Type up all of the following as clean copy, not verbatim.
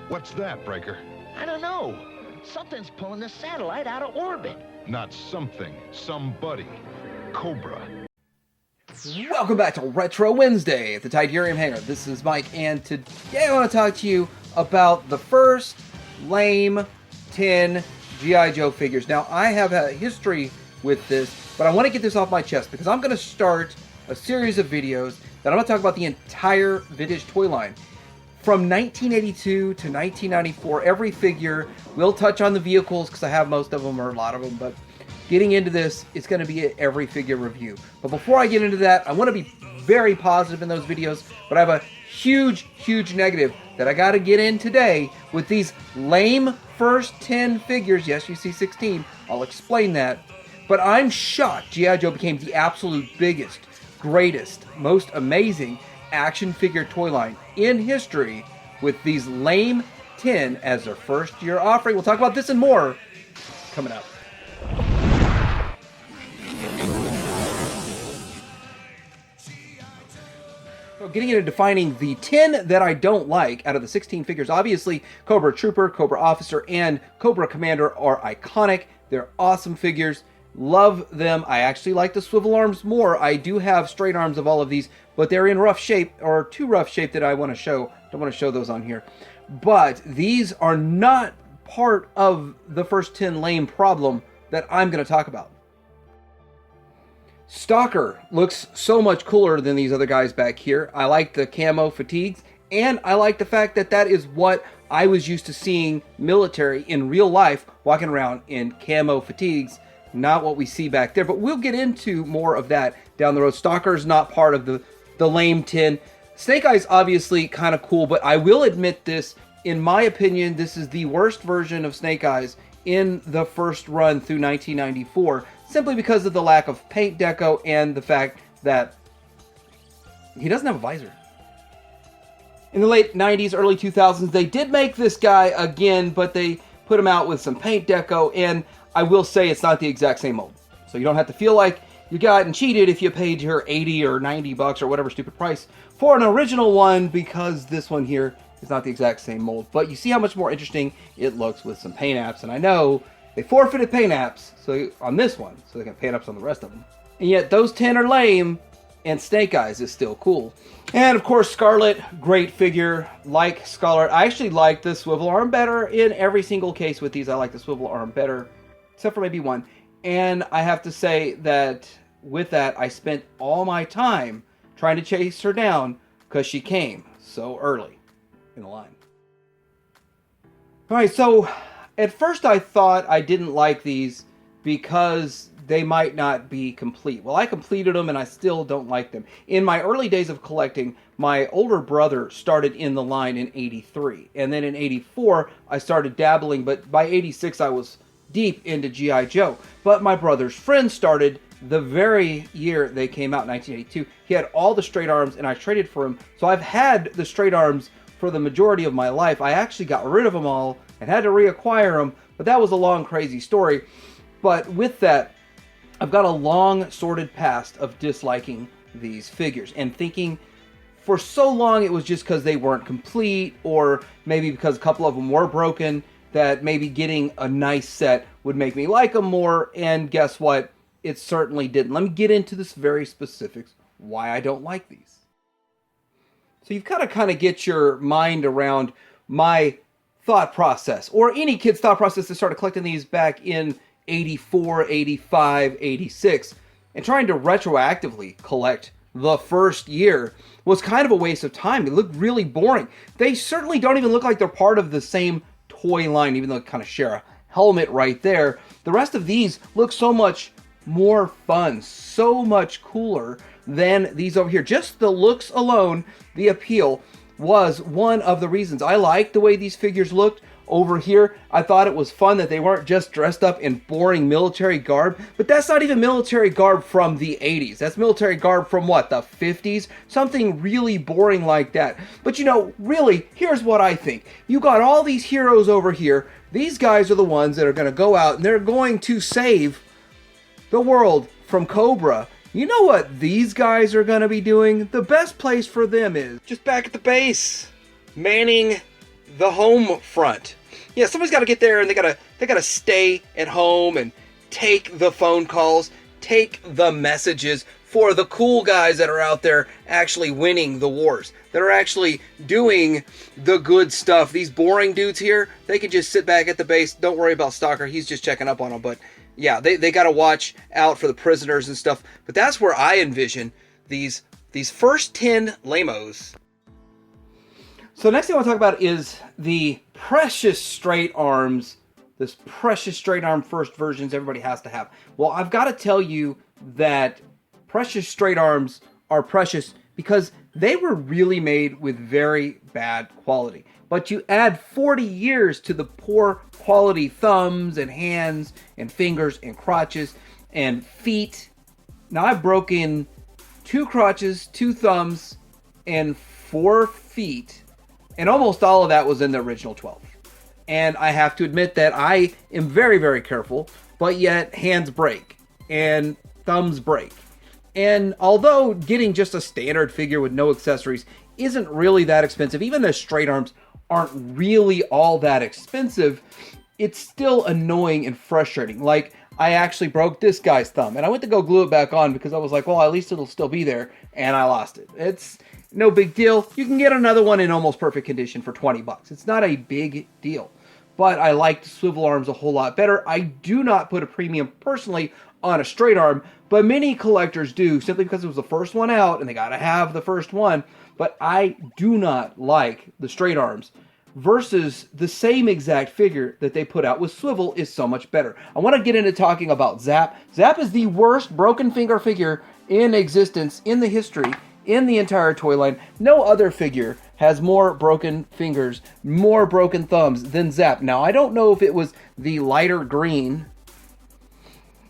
What's that, Breaker? I don't know. Something's pulling the satellite out of orbit. Not something. Somebody. Cobra. Welcome back to Retro Wednesday at the Titanium Hangar. This is Mike, and today I want to talk to you about the first lame 10 G.I. Joe figures. Now, I have a history with this, but I want to get this off my chest because I'm going to start a series of videos that I'm going to talk about the entire vintage toy line. From 1982 to 1994, every figure, we'll touch on the vehicles because I have most of them or a lot of them, but getting into this, it's going to be an every figure review. But before I get into that, I want to be very positive in those videos, but I have a huge negative that I got to get in today with these lame first 10 figures. Yes, you see 16. I'll explain that. But I'm shocked G.I. Joe became the absolute biggest, greatest, most amazing action figure toy line in history with these lame 10 as their first year offering. We'll talk about this and more coming up. So getting into defining the 10 that I don't like out of the 16 figures, obviously Cobra Trooper, Cobra Officer, and Cobra Commander are iconic. They're awesome figures. Love them. I actually like the swivel arms more. I do have straight arms of all of these, but they're in rough shape, or too rough shape that I want to show. Don't want to show those on here. But these are not part of the first 10 lame problem that I'm going to talk about. Stalker looks so much cooler than these other guys back here. I like the camo fatigues, and I like the fact that that is what I was used to seeing military in real life walking around in camo fatigues. Not what we see back there, but we'll get into more of that down the road. Stalker is not part of the lame 10. Snake Eyes obviously kind of cool, but I will admit this, in my opinion, this is the worst version of Snake Eyes in the first run through 1994, simply because of the lack of paint deco and the fact that he doesn't have a visor. In the late 90s, early 2000s, they did make this guy again, but they put him out with some paint deco, and I will say it's not the exact same mold. So you don't have to feel like you got cheated if you paid your 80 or 90 bucks or whatever stupid price for an original one, because this one here is not the exact same mold. But you see how much more interesting it looks with some paint apps, and I know they forfeited paint apps on this one, so they can paint apps on the rest of them. And yet those 10 are lame, and Snake Eyes is still cool. And of course, Scarlet, great figure. Like Scarlet, I actually like the swivel arm better in every single case with these. I like the swivel arm better, except for maybe one. And I have to say that with that, I spent all my time trying to chase her down because she came so early in the line. Alright, so at first I thought I didn't like these because they might not be complete. Well, I completed them and I still don't like them. In my early days of collecting, my older brother started in the line in 83. And then in 84, I started dabbling, but by 86 I was deep into G.I. Joe. But my brother's friend started the very year they came out, 1982. He had all the straight arms and I traded for him. So I've had the straight arms for the majority of my life. I actually got rid of them all and had to reacquire them, but that was a long, crazy story. But with that, I've got a long, sordid past of disliking these figures and thinking for so long it was just because they weren't complete, or maybe because a couple of them were broken, that maybe getting a nice set would make me like them more, and guess what? It certainly didn't. Let me get into this very specifics, why I don't like these. So you've got to kind of get your mind around my thought process, or any kid's thought process that started collecting these back in 84, 85, 86, and trying to retroactively collect the first year was kind of a waste of time. They look really boring. They certainly don't even look like they're part of the same toy line, even though they kind of share a helmet right there. The rest of these look so much more fun, so much cooler than these over here. Just the looks alone, the appeal, was one of the reasons. I liked the way these figures looked over here. I thought it was fun that they weren't just dressed up in boring military garb, but that's not even military garb from the 80s. That's military garb from what, the 50s? Something really boring like that. But you know, really, here's what I think. You got all these heroes over here. These guys are the ones that are going to go out and they're going to save the world from Cobra. You know what these guys are going to be doing? The best place for them is just back at the base, manning the home front. Yeah, somebody's got to get there, and they gotta stay at home and take the phone calls, take the messages for the cool guys that are out there actually winning the wars, that are actually doing the good stuff. These boring dudes here, they can just sit back at the base. Don't worry about Stalker. He's just checking up on them. But yeah, they got to watch out for the prisoners and stuff. But that's where I envision these first 10 lamos. So next thing I want to talk about is the precious straight arms. This precious straight arm first versions everybody has to have. Well, I've got to tell you that precious straight arms are precious because they were really made with very bad quality. But you add 40 years to the poor quality thumbs and hands and fingers and crotches and feet. Now I've broken 2 crotches, 2 thumbs, and 4 feet. And almost all of that was in the original 12. And I have to admit that I am very, very careful, but yet hands break and thumbs break. And although getting just a standard figure with no accessories isn't really that expensive, even the straight arms aren't really all that expensive, it's still annoying and frustrating. Like, I actually broke this guy's thumb, and I went to go glue it back on because I was like, well, at least it'll still be there, and I lost it. It's no big deal. You can get another one in almost perfect condition for $20. It's not a big deal. But I liked swivel arms a whole lot better. I do not put a premium personally on a straight arm, but many collectors do, simply because it was the first one out and they gotta have the first one. But I do not like the straight arms versus the same exact figure that they put out with swivel is so much better. I want to get into talking about Zap. Zap is the worst broken finger figure in existence in the history, in the entire toy line. No other figure has more broken fingers, more broken thumbs than Zap. Now, I don't know if it was the lighter green,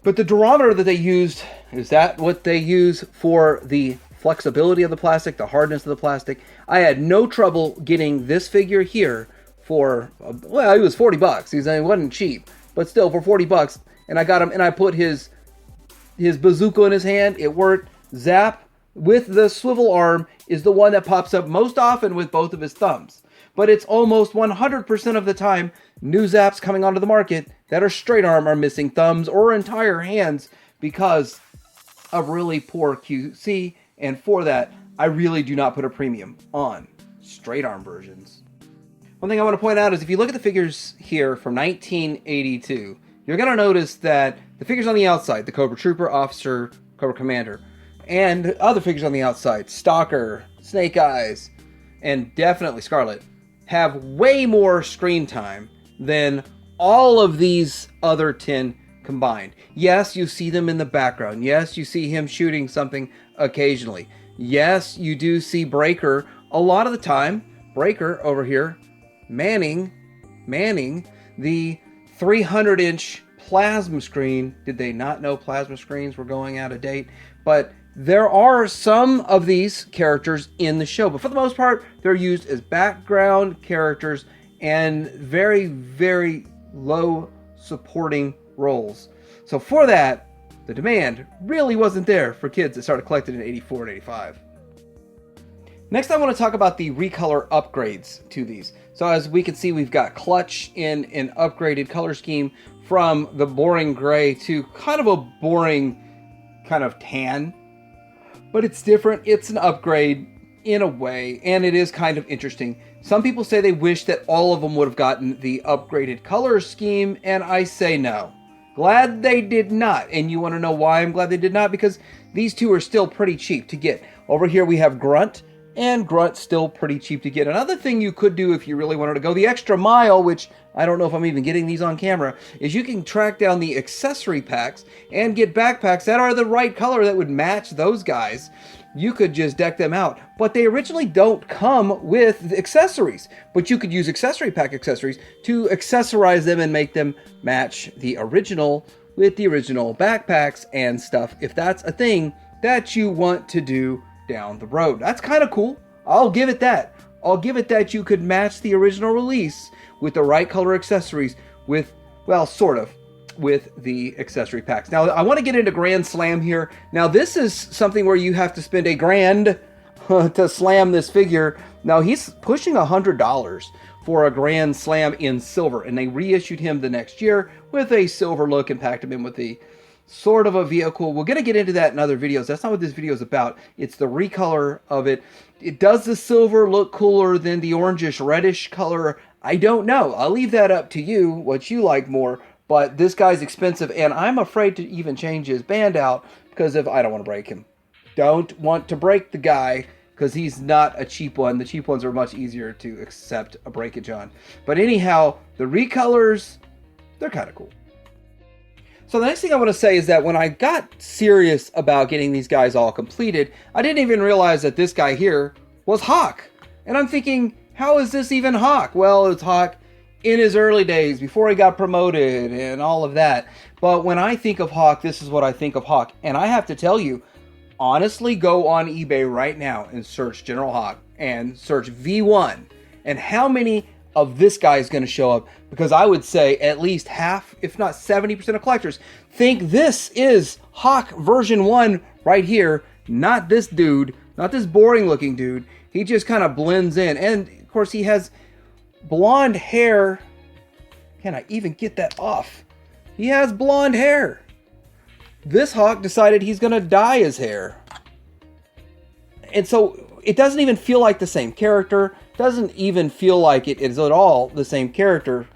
but the durometer that they used, is that what they use for the flexibility of the plastic, the hardness of the plastic? I had no trouble getting this figure here for, well, it was $40. It wasn't cheap, but still for $40. And I got him, and I put his bazooka in his hand. It worked. Zap with the swivel arm is the one that pops up most often with both of his thumbs. But it's almost 100% of the time new Zaps coming onto the market that are straight arm are missing thumbs or entire hands because of really poor QC. And for that, I really do not put a premium on straight arm versions. One thing I want to point out is if you look at the figures here from 1982, you're going to notice that the figures on the outside, the Cobra Trooper, Officer, Cobra Commander, and other figures on the outside, Stalker, Snake Eyes, and definitely Scarlet, have way more screen time than all of these other 10 combined. Yes, you see them in the background. Yes, you see him shooting something occasionally. Yes, you do see Breaker a lot of the time. Breaker over here manning the 300-inch plasma screen. Did they not know plasma screens were going out of date? But there are some of these characters in the show, but for the most part, they're used as background characters and very, very low supporting roles. So for that, the demand really wasn't there for kids that started collecting in 84 and 85. Next, I want to talk about the recolor upgrades to these. So as we can see, we've got Clutch in an upgraded color scheme from the boring gray to kind of a boring kind of tan. But it's different. It's an upgrade in a way, and it is kind of interesting. Some people say they wish that all of them would have gotten the upgraded color scheme, and I say no. Glad they did not. And you want to know why I'm glad they did not? Because these two are still pretty cheap to get. Over here we have Grunt, and Grunt's still pretty cheap to get. Another thing you could do if you really wanted to go the extra mile, which I don't know if I'm even getting these on camera, is you can track down the accessory packs and get backpacks that are the right color that would match those guys. You could just deck them out. But they originally don't come with accessories. But you could use accessory pack accessories to accessorize them and make them match the original with the original backpacks and stuff, if that's a thing that you want to do down the road. That's kind of cool. I'll give it that. I'll give it that you could match the original release with the right color accessories with, well, sort of, with the accessory packs. Now, I want to get into Grand Slam here. Now, this is something where you have to spend $1,000 to slam this figure. Now, he's pushing $100 for a Grand Slam in silver, and they reissued him the next year with a silver look and packed him in with the sort of a vehicle. We're going to get into that in other videos. That's not what this video is about. It's the recolor of it. Does the silver look cooler than the orangish reddish color? I don't know. I'll leave that up to you, what you like more. But this guy's expensive, and I'm afraid to even change his band out because I don't want to break him. Don't want to break the guy because he's not a cheap one. The cheap ones are much easier to accept a breakage on. But anyhow, the recolors, they're kind of cool. So the next thing I want to say is that when I got serious about getting these guys all completed, I didn't even realize that this guy here was Hawk. And I'm thinking, how is this even Hawk? Well, it's Hawk in his early days, before he got promoted and all of that. But when I think of Hawk, this is what I think of Hawk. And I have to tell you, honestly, go on eBay right now and search General Hawk and search V1. And how many of this guy is going to show up? Because I would say at least half, if not 70% of collectors think this is Hawk version 1 right here. Not this dude, not this boring looking dude. He just kind of blends in. And of course he has blonde hair. Can I even get that off? He has blonde hair. This Hawk decided he's going to dye his hair. And so it doesn't even feel like the same character. Doesn't even feel like it is at all the same character.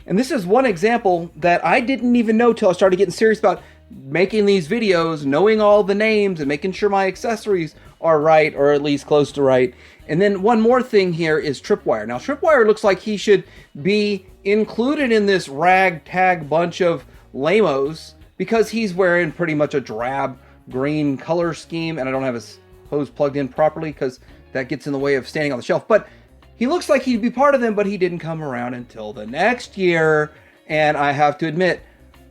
And this is one example that I didn't even know till I started getting serious about making these videos, knowing all the names and making sure my accessories are right, or at least close to right. And then one more thing here is Tripwire. Now Tripwire looks like he should be included in this ragtag bunch of lamos because he's wearing pretty much a drab green color scheme, and I don't have his hose plugged in properly because that gets in the way of standing on the shelf. But he looks like he'd be part of them, but he didn't come around until the next year. And I have to admit,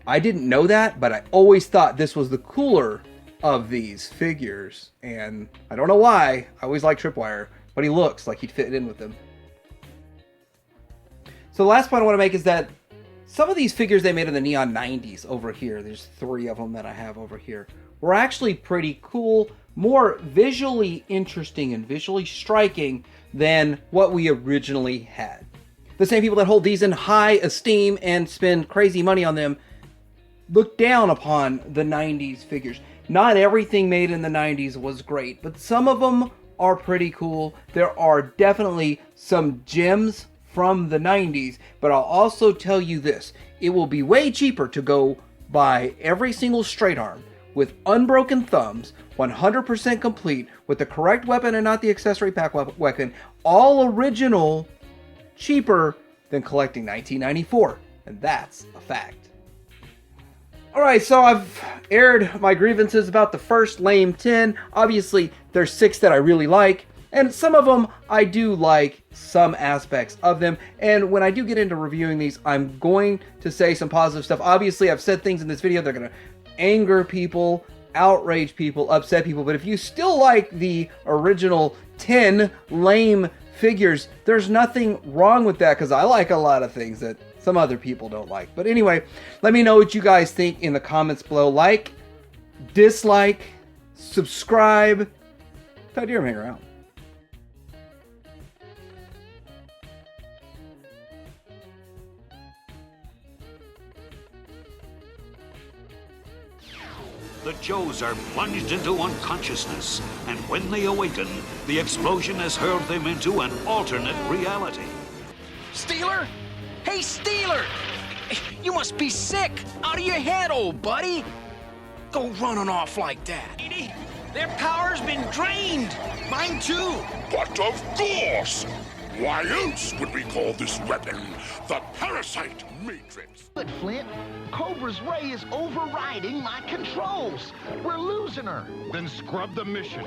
I didn't know that, but I always thought this was the cooler of these figures. And I don't know why. I always liked Tripwire, but he looks like he'd fit in with them. So the last point I want to make is that some of these figures they made in the Neon 90s over here, there's 3 of them that I have over here, were actually pretty cool, more visually interesting and visually striking than what we originally had. The same people that hold these in high esteem and spend crazy money on them look down upon the 90s figures. Not everything made in the 90s was great, but some of them are pretty cool. There are definitely some gems from the 90s, but I'll also tell you this. It will be way cheaper to go buy every single straight arm with unbroken thumbs, 100% complete, with the correct weapon and not the accessory pack weapon, all original, cheaper than collecting 1994. And that's a fact. Alright, so I've aired my grievances about the first lame 10. Obviously, there's 6 that I really like, and some of them I do like some aspects of them. And when I do get into reviewing these, I'm going to say some positive stuff. Obviously, I've said things in this video that are going to anger people, outrage people, upset people. But if you still like the original 10 lame figures, there's nothing wrong with that, because I like a lot of things that some other people don't like. But anyway, let me know what you guys think in the comments below. Like, dislike, subscribe. Todd Deerham, hang around. The Joes are plunged into unconsciousness, and when they awaken, the explosion has hurled them into an alternate reality. Steeler? Hey, Steeler! You must be sick! Out of your head, old buddy! Go running off like that. Their power's been drained! Mine too! But of course! Why else would we call this weapon the Parasite Matrix? But Flint, Cobra's ray is overriding my controls. We're losing her. Then scrub the mission.